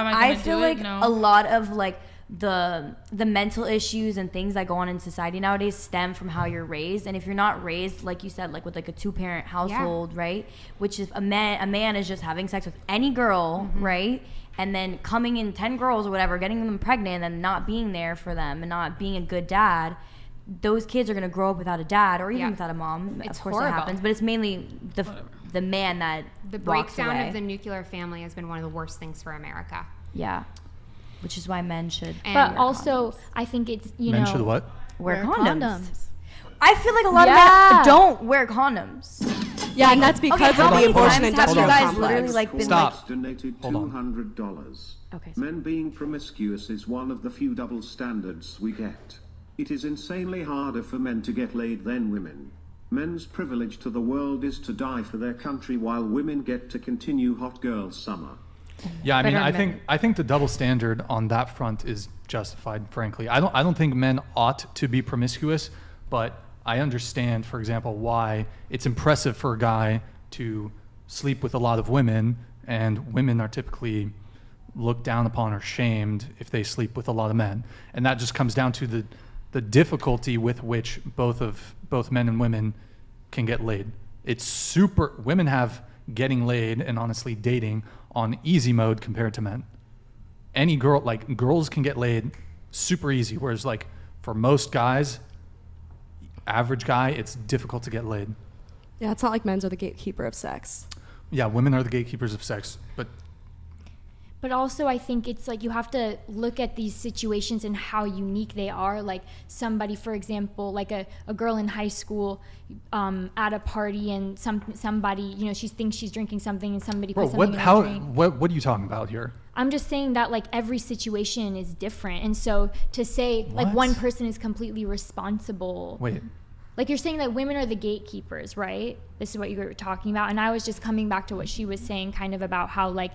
am I gonna feel do like it? No. a lot of like the mental issues and things that go on in society nowadays stem from how you're raised. And if you're not raised, like you said, like with like a 2-parent household, right, which is a man is just having sex with any girl, right, and then coming in 10 girls or whatever, getting them pregnant, and then not being there for them and not being a good dad, those kids are going to grow up without a dad or even without a mom. It's of course horrible. It happens, but it's mainly the man that the walks breakdown away. of the nuclear family has been one of the worst things for America. Yeah. Which is why men should. But wear also, condoms. I think it's, Men should what? Wear condoms. I feel like a lot of men don't wear condoms. Yeah, and that's because how of the many abortion times have industrial you guys complex. literally like been Stop. Donated Hold on. $200. Okay, sorry. Men being promiscuous is one of the few double standards we get. It is insanely harder for men to get laid than women. Men's privilege to the world is to die for their country while women get to continue hot girl summer. Yeah, I mean, Better I think the double standard on that front is justified. Frankly, I don't think men ought to be promiscuous, but I understand, for example, why it's impressive for a guy to sleep with a lot of women, and women are typically looked down upon or shamed if they sleep with a lot of men, and that just comes down to the difficulty with which both men and women can get laid. It's super. Women have getting laid and honestly dating on easy mode compared to men. Any girl, like girls can get laid super easy, whereas like for most guys, average guy, it's difficult to get laid. Yeah, it's not like men's are the gatekeeper of sex. Yeah, women are the gatekeepers of sex, But also, I think it's like you have to look at these situations and how unique they are. Like somebody, for example, like a girl in high school at a party, and somebody, you know, she thinks she's drinking something, and somebody puts something in her drink. What are you talking about here? I'm just saying that like every situation is different, and so to say like What? one person is completely responsible. Wait. Like you're saying that women are the gatekeepers, right? This is what you were talking about, and I was just coming back to what she was saying, kind of about how like,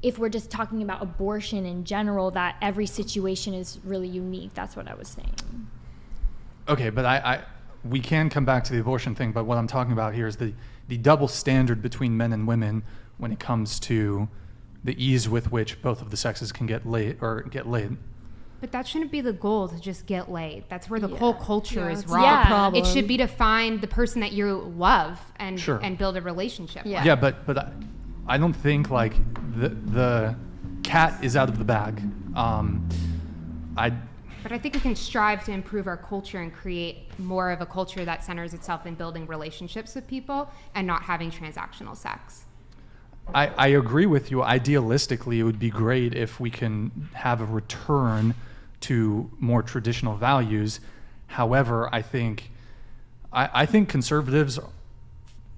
if we're just talking about abortion in general, that every situation is really unique. That's what I was saying. Okay, but we can come back to the abortion thing, but what I'm talking about here is the double standard between men and women when it comes to the ease with which both of the sexes can get laid. But that shouldn't be the goal, to just get laid. That's where the whole culture is it's wrong. not the problem. It should be to find the person that you love and Sure. and build a relationship with. Yeah, but I don't think like the cat is out of the bag. But I think we can strive to improve our culture and create more of a culture that centers itself in building relationships with people and not having transactional sex. I agree with you. Idealistically, it would be great if we can have a return to more traditional values. However, I think conservatives,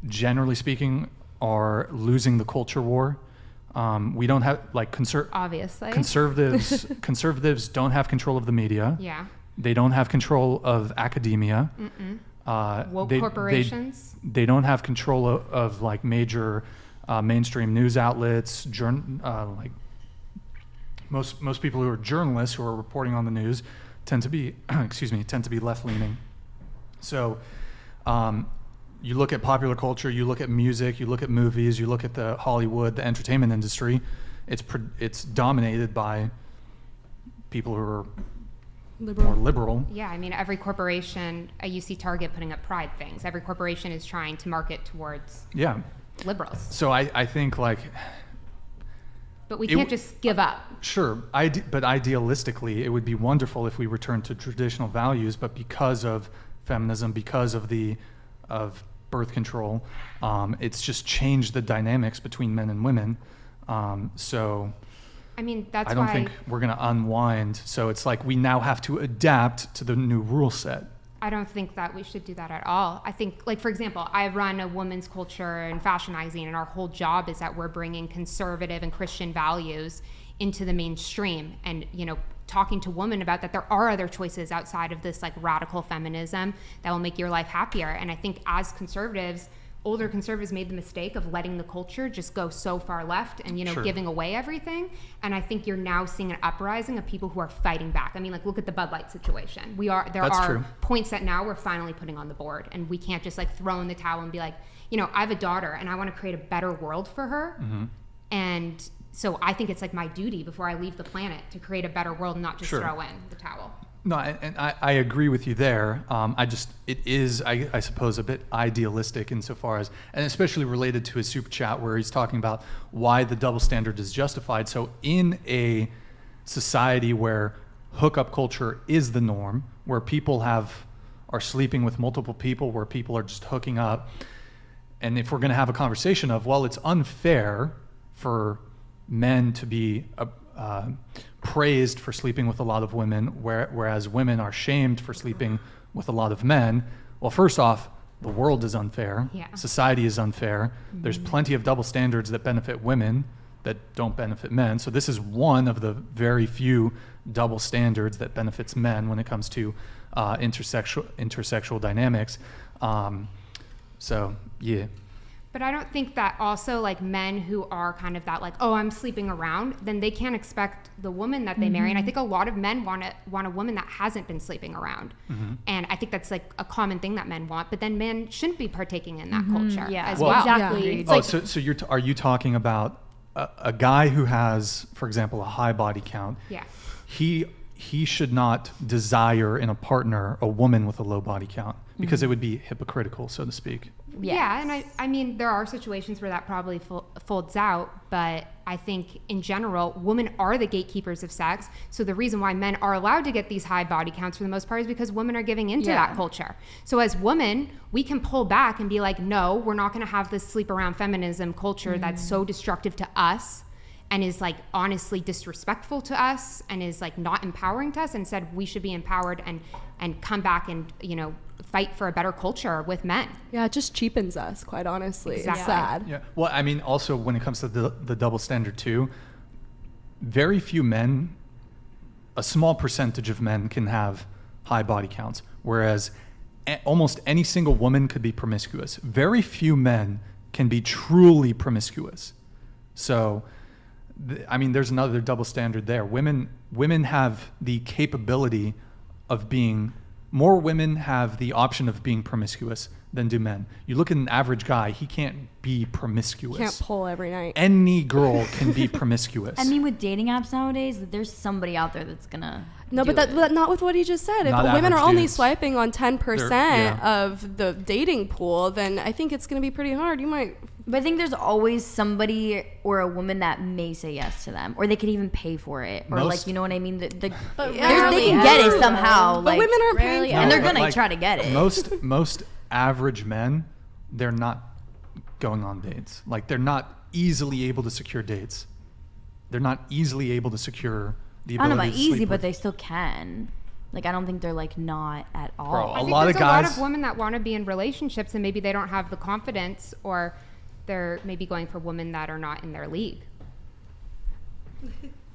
generally speaking, are losing the culture war. We don't have like Obviously. Conservatives don't have control of the media. Yeah. They don't have control of academia. Woke corporations. They don't have control of like major mainstream news outlets. Like most people who are journalists who are reporting on the news tend to be left leaning. So. You look at popular culture, you look at music, you look at movies, you look at the Hollywood, the entertainment industry. It's dominated by people who are more liberal. Yeah, I mean, every corporation, you see Target putting up pride things. Every corporation is trying to market towards liberals. So I think like... But we can't just give up. Sure, but idealistically, it would be wonderful if we returned to traditional values, but because of feminism, because of birth control, it's just changed the dynamics between men and women. So I mean, that's I don't why think we're going to unwind. So it's like we now have to adapt to the new rule set. I don't think that we should do that at all. I think, like, for example, I run a women's culture and fashion magazine, and our whole job is that we're bringing conservative and Christian values into the mainstream and, you know, talking to women about that there are other choices outside of this like radical feminism that will make your life happier. And I think as conservatives, older conservatives made the mistake of letting the culture just go so far left and, you know, giving away everything. And I think you're now seeing an uprising of people who are fighting back. I mean, like, look at the Bud Light situation. There are points that now we're finally putting on the board, and we can't just like throw in the towel and be like, you know, I have a daughter and I want to create a better world for her. And So I think it's like my duty before I leave the planet to create a better world, not just Sure. throw in the towel. No, and I agree with you there. It is, I suppose, a bit idealistic insofar as, and especially related to his super chat where he's talking about why the double standard is justified. So in a society where hookup culture is the norm, where people are sleeping with multiple people, where people are just hooking up, and if we're going to have a conversation of, well, it's unfair for men to be praised for sleeping with a lot of women, whereas women are shamed for sleeping with a lot of men. Well, first off, the world is unfair. Yeah. Society is unfair. There's plenty of double standards that benefit women that don't benefit men. So this is one of the very few double standards that benefits men when it comes to intersexual dynamics. So, yeah. But I don't think that also like men who are kind of that like, oh, I'm sleeping around, then they can't expect the woman that they marry. And I think a lot of men want a woman that hasn't been sleeping around. And I think that's like a common thing that men want, but then men shouldn't be partaking in that culture Yeah. as Well, well. Exactly. Yeah. It's Oh, like, so are you talking about a guy who has, for example, a high body count? Yeah. He should not desire in a partner a woman with a low body count because it would be hypocritical, so to speak. Yes. Yeah, and I mean, there are situations where that probably folds out, but I think in general, women are the gatekeepers of sex. So the reason why men are allowed to get these high body counts for the most part is because women are giving into that culture. So as women, we can pull back and be like, no, we're not going to have this sleep around feminism culture that's so destructive to us and is like honestly disrespectful to us and is like not empowering to us. Instead, we should be empowered and come back and, you know, fight for a better culture with men. Yeah, it just cheapens us, quite honestly. Exactly. It's sad. Yeah. Well, I mean, also when it comes to the double standard too, very few men, a small percentage of men can have high body counts, whereas almost any single woman could be promiscuous. Very few men can be truly promiscuous. So, I mean, there's another double standard there. Women have the capability of being, more women have the option of being promiscuous than do men. You look at an average guy, he can't be promiscuous. Can't pull every night. Any girl can be promiscuous. I mean, with dating apps nowadays, there's somebody out there that's gonna. No, do but it. but not with what he just said. If Not women are average only dudes. swiping on 10% Yeah. of the dating pool, then I think it's going to be pretty hard. You might. But I think there's always somebody or a woman that may say yes to them, or they could even pay for it, or Most- like, you know what I mean. But They rarely can get ever, it somehow. But Like, women aren't paying rarely for and it. they're but, gonna try to get it. Most average men, they're not going on dates. Like, they're not easily able to secure dates. They're not easily able to secure the I don't ability know about to easy, sleep but with. they still can. Like, I don't think they're like not at all. Bro, I A think lot there's of a lot guys- of women that want to be in relationships and maybe they don't have the confidence, or they're maybe going for women that are not in their league.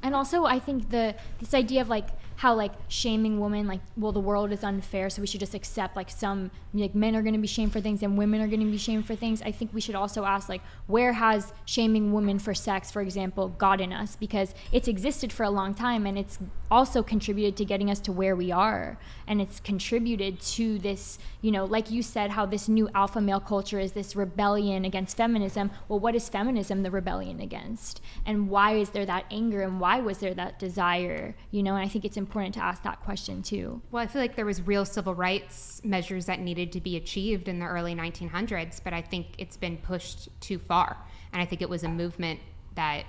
And also, I think this idea of like how like shaming women, like, well, the world is unfair, so we should just accept like some like men are going to be shamed for things and women are going to be shamed for things. I think we should also ask like, where has shaming women for sex, for example, gotten us? Because it's existed for a long time and it's also contributed to getting us to where we are, and it's contributed to this, you know, like you said, how this new alpha male culture is this rebellion against feminism. Well, what is feminism the rebellion against, and why is there that anger, and why was there that desire, you know? And I think it's important to ask that question too. Well, I feel like there was real civil rights measures that needed to be achieved in the early 1900s, but I think it's been pushed too far. And I think it was a movement that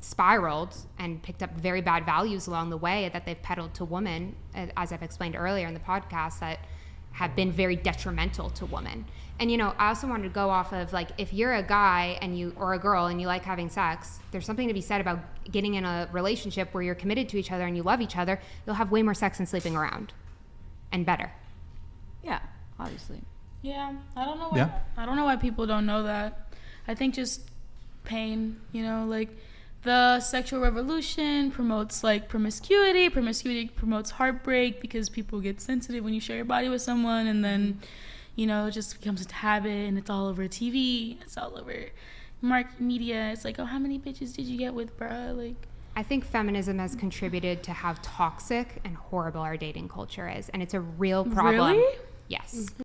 spiraled and picked up very bad values along the way that they've peddled to women, as I've explained earlier in the podcast, that have been very detrimental to women. And, you know, I also wanted to go off of, like, if you're a guy and you, or a girl, and you like having sex, there's something to be said about getting in a relationship where you're committed to each other and you love each other. You'll have way more sex than sleeping around, and better. Yeah, obviously. Yeah, I don't know why. Yeah. I don't know why people don't know that. I think just pain, you know, like the sexual revolution promotes like promiscuity. Promiscuity promotes heartbreak because people get sensitive when you share your body with someone, and then, you know, it just becomes a habit, and it's all over TV, it's all over market media. It's like, oh, how many bitches did you get with, bruh? Like, I think feminism has contributed to how toxic and horrible our dating culture is, and it's a real problem. Really? Yes.